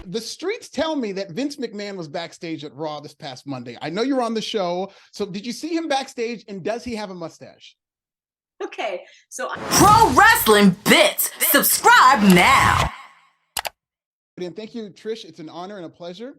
The streets tell me that Vince McMahon was backstage at Raw this past Monday. I know you're on the show. So did you see him backstage, and does he have a mustache? Okay, so Pro Wrestling Bits. Subscribe now. And thank you, Trish. It's an honor and a pleasure.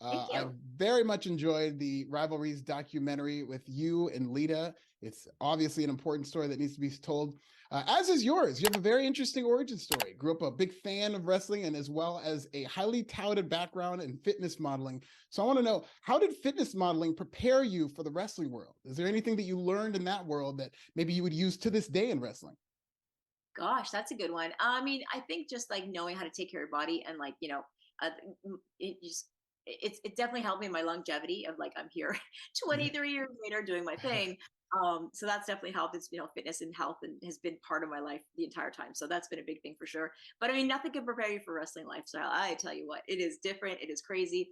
Thank you. I very much enjoyed the Rivalries documentary with you and Lita. It's obviously an important story that needs to be told, as is yours. You have a very interesting origin story. Grew up a big fan of wrestling and as well as a highly touted background in fitness modeling. So I want to know, how did fitness modeling prepare you for the wrestling world? Is there anything that you learned in that world that maybe you would use to this day in wrestling? gosh, that's a good one. I mean, I think just like knowing how to take care of your body and like, uh, it just it definitely helped me in my longevity of like I'm here 23 years later doing my thing. So that's definitely helped. It's fitness and health and has been part of my life the entire time. So that's been a big thing for sure. But I mean, nothing can prepare you for wrestling lifestyle. I tell you what, it is different. It is crazy.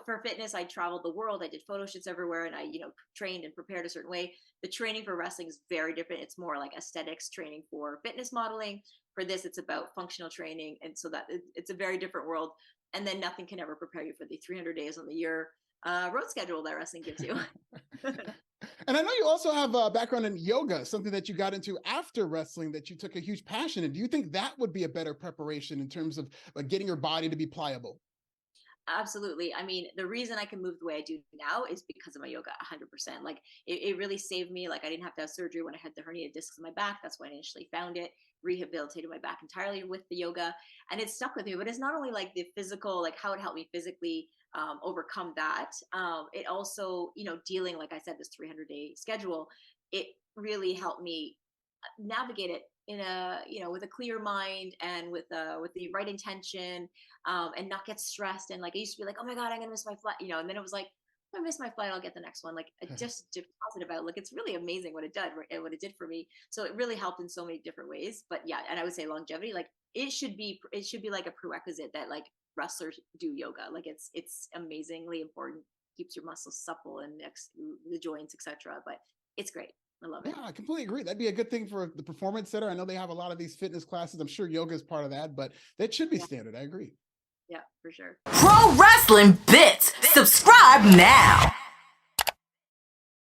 For fitness, I traveled the world. I did photo shoots everywhere, and I, trained and prepared a certain way. The training for wrestling is very different. It's more like aesthetics training for fitness modeling. For this, it's about functional training, and so that it's a very different world. And then nothing can ever prepare you for the 300 days on the year road schedule that wrestling gives you. And I know you also have a background in yoga, something that you got into after wrestling that you took a huge passion in. Do you think that would be a better preparation in terms of getting your body to be pliable? Absolutely. I mean, the reason I can move the way I do now is because of my yoga 100%. Like it really saved me. Like I didn't have to have surgery when I had the herniated discs in my back. That's when I initially found it, rehabilitated my back entirely with the yoga. And it stuck with me. But it's not only like the physical, like how it helped me physically overcome that. It also, dealing, like I said, this 300-day schedule, it really helped me navigate it in a with a clear mind and with the right intention, and not get stressed. And like I used to be like, oh my god, I'm gonna miss my flight, and then it was like, if I miss my flight, I'll get the next one. Like just positive outlook. It's really amazing what it did, and what it did for me. So it really helped in so many different ways. But yeah, and I would say longevity, like it should be like a prerequisite that like wrestlers do yoga. Like it's amazingly important. Keeps your muscles supple and the joints, etc. But it's great. I love it. Yeah, I completely agree. That'd be a good thing for the performance center. I know they have a lot of these fitness classes. I'm sure yoga is part of that, but that should be Yeah, standard. I agree. yeah, for sure. Pro Wrestling Bits. Subscribe now.